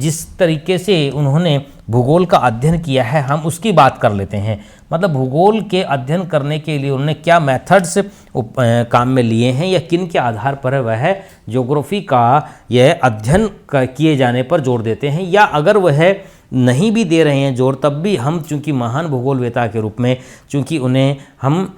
जिस तरीके से उन्होंने भूगोल का अध्ययन किया है हम उसकी बात कर लेते हैं। मतलब भूगोल के अध्ययन करने के लिए उन्होंने क्या मेथड्स काम में लिए हैं या किन के आधार पर वह ज्योग्राफी का यह अध्ययन किए जाने पर जोर देते हैं, या अगर वह नहीं भी दे रहे हैं जोर तब भी हम चूंकि महान भूगोलवेता के रूप में, चूंकि उन्हें हम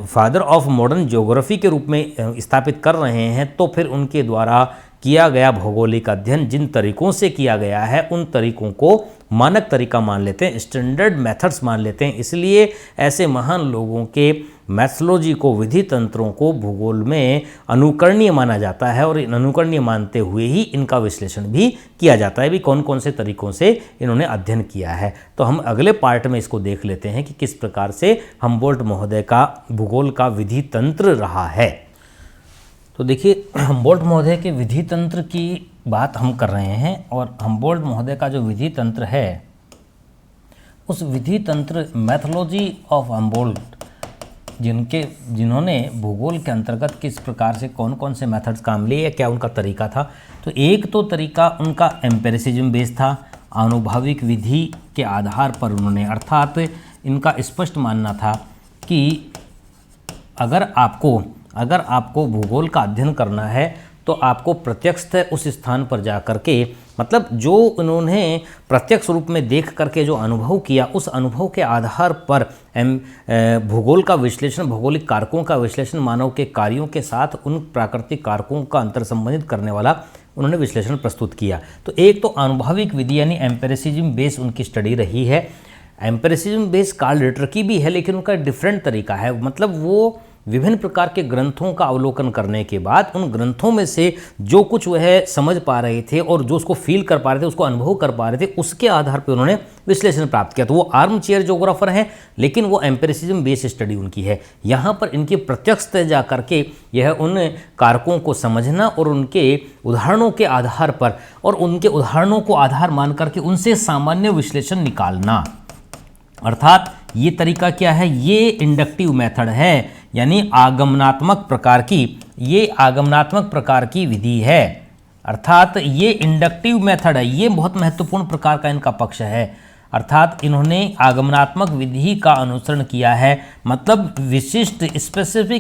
फादर ऑफ मॉडर्न ज्योग्राफी के रूप में स्थापित कर रहे हैं, तो फिर उनके द्वारा किया गया भौगोलिक अध्ययन जिन तरीकों से किया गया है उन तरीकों को मानक तरीका मान लेते हैं, स्टैंडर्ड मेथड्स मान लेते हैं। इसलिए ऐसे महान लोगों के मैथोलॉजी को, विधि तंत्रों को भूगोल में अनुकरणीय माना जाता है और इन अनुकरणीय मानते हुए ही इनका विश्लेषण भी किया जाता है भी कौन कौन से तरीकों से इन्होंने अध्ययन किया है। तो हम अगले पार्ट में इसको देख लेते हैं कि किस प्रकार से हम्बोल्ट महोदय का भूगोल का विधि तंत्र रहा है। तो देखिए, हम्बोल्ट महोदय के विधि तंत्र की बात हम कर रहे हैं और हम्बोल्ट महोदय का जो विधि तंत्र है उस विधि तंत्र मैथोलॉजी ऑफ हम्बोल्ट जिन्होंने भूगोल के अंतर्गत किस प्रकार से कौन कौन से मेथड्स काम लिए या क्या उनका तरीका था। तो एक तो तरीका उनका एम्पेरिसिज्म बेस्ड था, आनुभाविक विधि के आधार पर उन्होंने, अर्थात इनका स्पष्ट मानना था कि अगर आपको भूगोल का अध्ययन करना है तो आपको प्रत्यक्षतः उस स्थान पर जा कर के, मतलब जो उन्होंने प्रत्यक्ष रूप में देख करके जो अनुभव किया उस अनुभव के आधार पर भूगोल का विश्लेषण, भौगोलिक कारकों का विश्लेषण, मानव के कार्यों के साथ उन प्राकृतिक कारकों का अंतर संबंधित करने वाला उन्होंने विश्लेषण प्रस्तुत किया। तो एक तो आनुभाविक विधि यानी एम्पेरिसिज्म बेस उनकी स्टडी रही है। एम्पेरिसिज्म बेस कार्ल रिटर की भी है, लेकिन उनका डिफरेंट तरीका है। मतलब वो विभिन्न प्रकार के ग्रंथों का अवलोकन करने के बाद उन ग्रंथों में से जो कुछ वह समझ पा रहे थे और जो उसको फील कर पा रहे थे, उसको अनुभव कर पा रहे थे, उसके आधार पर उन्होंने विश्लेषण प्राप्त किया। तो वो आर्म चेयर ज्योग्राफर हैं, लेकिन वो एम्पेरिसिज्म बेस्ड स्टडी उनकी है। यहाँ पर इनके प्रत्यक्षतः जा करके यह उन कारकों को समझना और उनके उदाहरणों के आधार पर और उनके उदाहरणों को आधार मान करके उनसे सामान्य विश्लेषण निकालना, अर्थात ये तरीका क्या है, ये इंडक्टिव मेथड है, यानी आगमनात्मक प्रकार की विधि है। अर्थात ये इंडक्टिव मेथड है, ये बहुत महत्वपूर्ण प्रकार का इनका पक्ष है। अर्थात इन्होंने आगमनात्मक विधि का अनुसरण किया है, मतलब विशिष्ट स्पेशल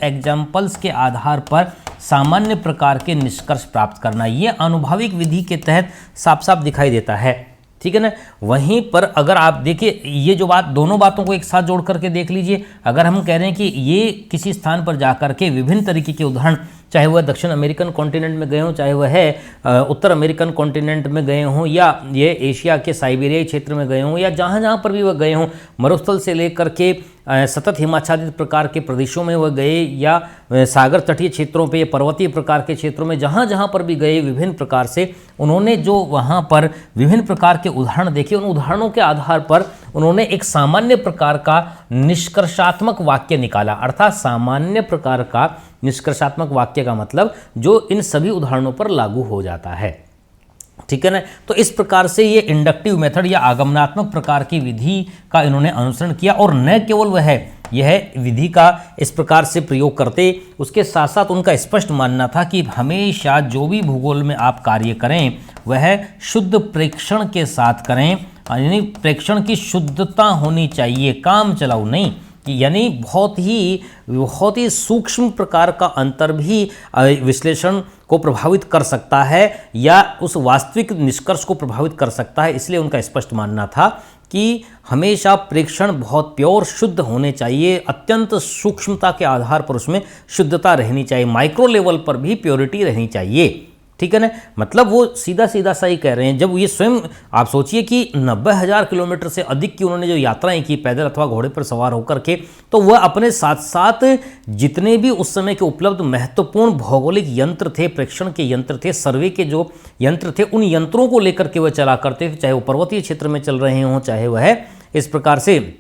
एग्जाम्पल्स के आधार पर सामान्य प्रकार के निष्कर्ष प्राप्त करना, ये आनुभाविक विधि के तहत साफ साफ दिखाई देता है। ठीक है ना। वहीं पर अगर आप देखिए, ये जो बात, दोनों बातों को एक साथ जोड़ करके देख लीजिए। अगर हम कह रहे हैं कि ये किसी स्थान पर जाकर के विभिन्न तरीके के उदाहरण, चाहे वह दक्षिण अमेरिकन कॉन्टिनेंट में गए हों, चाहे वह है उत्तर अमेरिकन कॉन्टिनेंट में गए हों, या ये एशिया के साइबेरियाई क्षेत्र में गए हों, या जहाँ जहाँ पर भी वह गए हों, मरुस्थल से लेकर के सतत हिमाच्छादित प्रकार के प्रदेशों में वह गए, या सागर तटीय क्षेत्रों पे, पर्वतीय प्रकार के क्षेत्रों में, जहाँ जहाँ पर भी गए, विभिन्न प्रकार से उन्होंने जो वहाँ पर विभिन्न प्रकार के उदाहरण देखे, उन उदाहरणों के आधार पर उन्होंने एक सामान्य प्रकार का निष्कर्षात्मक वाक्य निकाला। अर्थात सामान्य प्रकार का निष्कर्षात्मक वाक्य का मतलब जो इन सभी उदाहरणों पर लागू हो जाता है। ठीक है ना। तो इस प्रकार से ये इंडक्टिव मेथड या आगमनात्मक प्रकार की विधि का इन्होंने अनुसरण किया, और न केवल वह यह विधि का इस प्रकार से प्रयोग करते, उसके साथ साथ उनका स्पष्ट मानना था कि हमेशा जो भी भूगोल में आप कार्य करें वह शुद्ध प्रेक्षण के साथ करें, यानी प्रेक्षण की शुद्धता होनी चाहिए, काम चलाऊ नहीं, यानी बहुत ही सूक्ष्म प्रकार का अंतर भी विश्लेषण को प्रभावित कर सकता है या उस वास्तविक निष्कर्ष को प्रभावित कर सकता है। इसलिए उनका स्पष्ट मानना था कि हमेशा प्रेक्षण बहुत प्योर शुद्ध होने चाहिए, अत्यंत सूक्ष्मता के आधार पर उसमें शुद्धता रहनी चाहिए, माइक्रो लेवल पर भी प्योरिटी रहनी चाहिए। ठीक है ना। मतलब वो सीधा सीधा सही कह रहे हैं। जब ये स्वयं आप सोचिए कि 90,000 किलोमीटर से अधिक की उन्होंने जो यात्राएं की पैदल अथवा घोड़े पर सवार होकर के, तो वह अपने साथ साथ जितने भी उस समय के उपलब्ध महत्वपूर्ण भौगोलिक यंत्र थे, प्रेक्षण के यंत्र थे, सर्वे के जो यंत्र थे, उन यंत्रों को लेकर के वह चला करते थे, चाहे वो पर्वतीय क्षेत्र में चल रहे हों, चाहे वह इस प्रकार से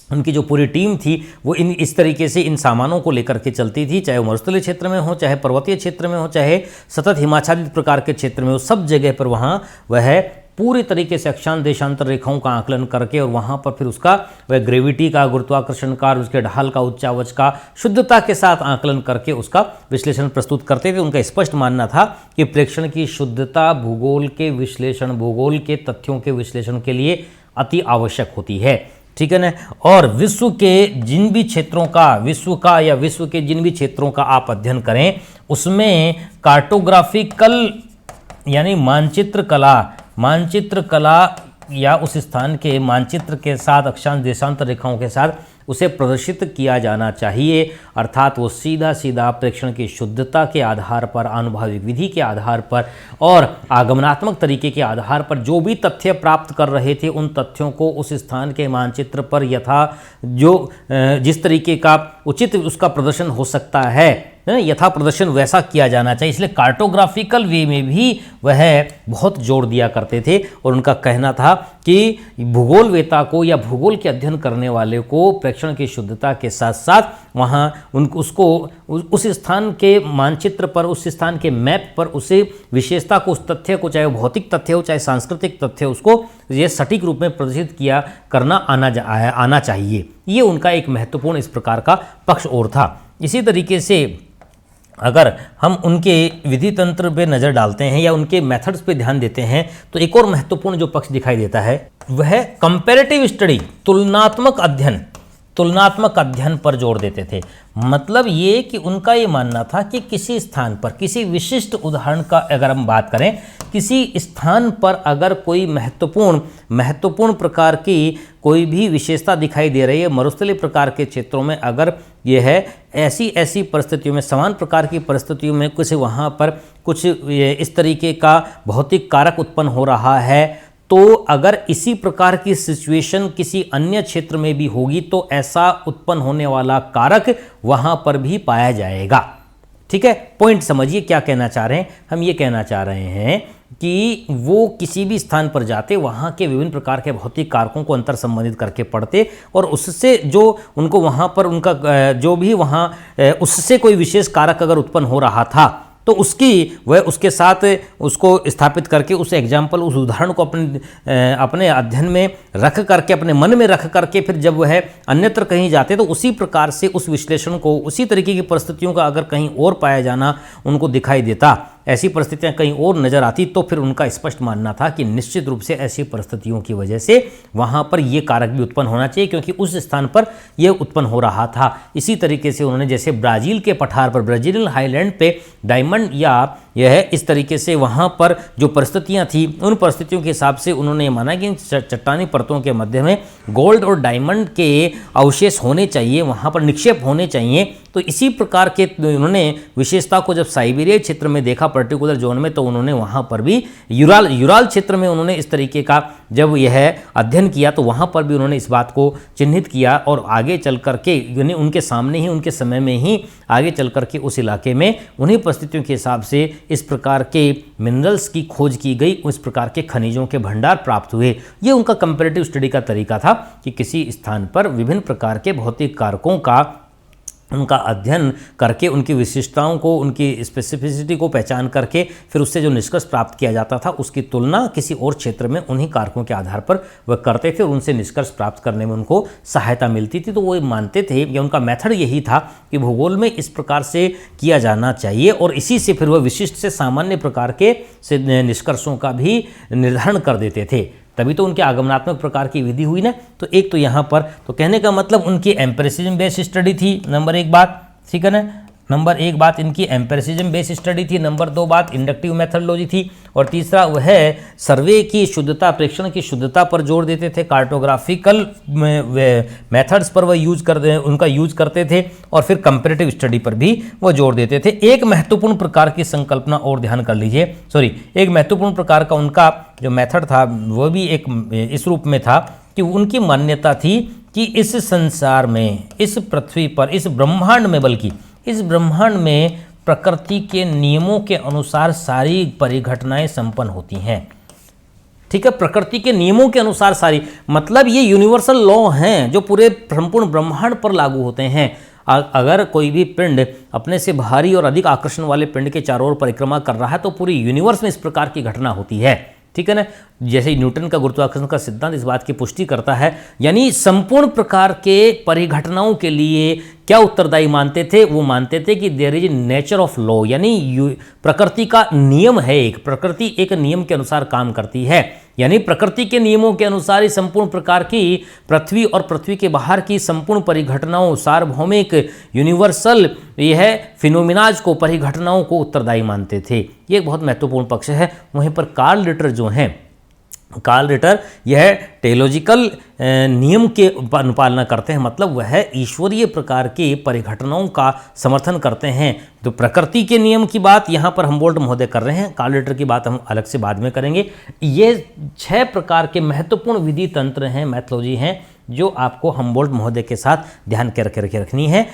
उनकी जो पूरी टीम थी वो इस तरीके से इन सामानों को लेकर के चलती थी, चाहे वो मरुस्थलीय क्षेत्र में हो, चाहे पर्वतीय क्षेत्र में हो, चाहे सतत हिमाच्छादित प्रकार के क्षेत्र में हो, सब जगह पर वहाँ वह पूरी तरीके से अक्षांश देशांतर रेखाओं का आकलन करके और वहाँ पर फिर उसका वह ग्रेविटी का, गुरुत्वाकर्षण का, उसके ढाल का, उच्चावच का शुद्धता के साथ आकलन करके उसका विश्लेषण प्रस्तुत करते थे। उनका स्पष्ट मानना था कि प्रेक्षण की शुद्धता भूगोल के विश्लेषण, भूगोल के तथ्यों के विश्लेषण के लिए अति आवश्यक होती है। ठीक है ना। और विश्व के जिन भी क्षेत्रों का, विश्व के जिन भी क्षेत्रों का आप अध्ययन करें उसमें कार्टोग्राफिकल यानी मानचित्र कला या उस स्थान के मानचित्र के साथ अक्षांश देशांतर रेखाओं के साथ उसे प्रदर्शित किया जाना चाहिए। अर्थात वो सीधा सीधा प्रेक्षण की शुद्धता के आधार पर, आनुभाविक विधि के आधार पर और आगमनात्मक तरीके के आधार पर जो भी तथ्य प्राप्त कर रहे थे उन तथ्यों को उस स्थान के मानचित्र पर जिस तरीके का उचित उसका प्रदर्शन हो सकता है, यथा प्रदर्शन वैसा किया जाना चाहिए। इसलिए कार्टोग्राफिकल वे में भी वह बहुत जोर दिया करते थे और उनका कहना था कि भूगोलवेता को या भूगोल के अध्ययन करने वाले को प्रेक्षण की शुद्धता के साथ साथ वहाँ उसको उस स्थान के मानचित्र पर, उस स्थान के मैप पर उसे विशेषता को, उस तथ्य को, चाहे भौतिक तथ्य हो चाहे सांस्कृतिक तथ्य, उसको ये सटीक रूप में प्रदर्शित करना आना चाहिए। ये उनका एक महत्वपूर्ण इस प्रकार का पक्ष और था। इसी तरीके से अगर हम उनके विधि तंत्र पे नज़र डालते हैं या उनके मेथड्स पे ध्यान देते हैं तो एक और महत्वपूर्ण जो पक्ष दिखाई देता है वह कंपैरेटिव स्टडी, तुलनात्मक अध्ययन पर जोर देते थे। मतलब ये कि उनका ये मानना था कि किसी स्थान पर, किसी विशिष्ट उदाहरण का अगर हम बात करें, किसी स्थान पर अगर कोई महत्वपूर्ण प्रकार की कोई भी विशेषता दिखाई दे रही है, मरुस्थलीय प्रकार के क्षेत्रों में अगर ये है, ऐसी परिस्थितियों में, समान प्रकार की परिस्थितियों में कुछ वहाँ पर कुछ इस तरीके का भौतिक कारक उत्पन्न हो रहा है, तो अगर इसी प्रकार की सिचुएशन किसी अन्य क्षेत्र में भी होगी तो ऐसा उत्पन्न होने वाला कारक वहाँ पर भी पाया जाएगा। ठीक है, पॉइंट समझिए क्या कहना चाह रहे हैं। हम ये कहना चाह रहे हैं कि वो किसी भी स्थान पर जाते, वहाँ के विभिन्न प्रकार के भौतिक कारकों को अंतर संबंधित करके पढ़ते और उससे जो उनको वहाँ पर उनका जो भी वहाँ उससे कोई विशेष कारक अगर उत्पन्न हो रहा था तो उसके साथ उसको स्थापित करके उस एग्जाम्पल, उस उदाहरण को अपने अध्ययन में रख करके, अपने मन में रख करके फिर जब वह अन्यत्र कहीं जाते तो उसी प्रकार से उस विश्लेषण को, उसी तरीके की परिस्थितियों का अगर कहीं और पाया जाना उनको दिखाई देता, ऐसी परिस्थितियां कहीं और नजर आती, तो फिर उनका स्पष्ट मानना था कि निश्चित रूप से ऐसी परिस्थितियों की वजह से वहां पर यह कारक भी उत्पन्न होना चाहिए क्योंकि उस स्थान पर यह उत्पन्न हो रहा था। इसी तरीके से उन्होंने जैसे ब्राजील के पठार पर, ब्राजीलियन हाईलैंड पे डायमंड या यह इस तरीके से वहाँ पर जो परिस्थितियाँ थी उन परिस्थितियों के हिसाब से उन्होंने माना कि चट्टानी परतों के मध्य में गोल्ड और डायमंड के अवशेष होने चाहिए, वहाँ पर निक्षेप होने चाहिए। तो इसी प्रकार के उन्होंने विशेषता को जब साइबेरिया क्षेत्र में देखा, पर्टिकुलर जोन में, तो उन्होंने वहाँ पर भी यूराल क्षेत्र में उन्होंने इस तरीके का जब यह अध्ययन किया तो वहाँ पर भी उन्होंने इस बात को चिन्हित किया और आगे चल करके यानी उनके सामने ही, उनके समय में ही आगे चल करके उस इलाके में उन्हीं परिस्थितियों के हिसाब से इस प्रकार के मिनरल्स की खोज की गई, उस प्रकार के खनिजों के भंडार प्राप्त हुए। ये उनका कंपैरेटिव स्टडी का तरीका था कि किसी स्थान पर विभिन्न प्रकार के भौतिक कारकों का उनका अध्ययन करके उनकी विशिष्टताओं को, उनकी स्पेसिफिसिटी को पहचान करके फिर उससे जो निष्कर्ष प्राप्त किया जाता था उसकी तुलना किसी और क्षेत्र में उन्हीं कारकों के आधार पर वह करते थे और उनसे निष्कर्ष प्राप्त करने में उनको सहायता मिलती थी। तो वो मानते थे या उनका मेथड यही था कि भूगोल में इस प्रकार से किया जाना चाहिए और इसी से फिर वह विशिष्ट से सामान्य प्रकार के निष्कर्षों का भी निर्धारण कर देते थे। तभी तो उनके आगमनात्मक प्रकार की विधि हुई ना। तो एक तो यहाँ पर तो कहने का मतलब उनकी एम्पिरिसिज्म बेस्ड स्टडी थी, नंबर एक बात, ठीक है ना। नंबर एक बात इनकी एम्पिरिसिज्म बेस्ड स्टडी थी, नंबर दो बात इंडक्टिव मेथडोलॉजी थी और तीसरा वह सर्वे की शुद्धता, प्रेक्षण की शुद्धता पर जोर देते थे। कार्टोग्राफिकल मेथड्स पर वह उनका यूज करते थे और फिर कंपैरेटिव स्टडी पर भी वह जोर देते थे। एक महत्वपूर्ण प्रकार की संकल्पना और ध्यान कर लीजिए, एक महत्वपूर्ण प्रकार का उनका जो मेथड था वह भी एक इस रूप में था कि उनकी मान्यता थी कि इस संसार में, इस पृथ्वी पर, इस ब्रह्मांड में, बल्कि इस ब्रह्मांड में प्रकृति के नियमों के अनुसार सारी परिघटनाएं संपन्न होती हैं। ठीक है, प्रकृति के नियमों के अनुसार सारी, मतलब ये यूनिवर्सल लॉ हैं जो पूरे संपूर्ण ब्रह्मांड पर लागू होते हैं। अगर कोई भी पिंड अपने से भारी और अधिक आकर्षण वाले पिंड के चारों ओर परिक्रमा कर रहा है तो पूरी यूनिवर्स में इस प्रकार की घटना होती है। ठीक है ना। जैसे न्यूटन का गुरुत्वाकर्षण का सिद्धांत इस बात की पुष्टि करता है, यानी संपूर्ण प्रकार के परिघटनाओं के लिए क्या उत्तरदायी मानते थे, वो मानते थे कि there is nature of law, यानी प्रकृति का नियम है, एक प्रकृति एक नियम के अनुसार काम करती है, यानी प्रकृति के नियमों के अनुसार ही संपूर्ण प्रकार की पृथ्वी और पृथ्वी के बाहर की संपूर्ण परिघटनाओं, सार्वभौमिक यूनिवर्सल यह फिनोमिनाज को, परिघटनाओं को उत्तरदायी मानते थे। ये एक बहुत महत्वपूर्ण पक्ष है। वहीं पर कार्ल रिटर जो हैं, कार्ल रिटर यह टेलोजिकल नियम के अनुपालना करते हैं, मतलब वह ईश्वरीय प्रकार की परिघटनाओं का समर्थन करते हैं। तो प्रकृति के नियम की बात यहाँ पर हम्बोल्ट महोदय कर रहे हैं, कार्ल रिटर की बात हम अलग से बाद में करेंगे। ये 6 प्रकार के महत्वपूर्ण विधि तंत्र हैं, मैथोलॉजी हैं, जो आपको हम्बोल्ट महोदय के साथ ध्यान के रखनी है।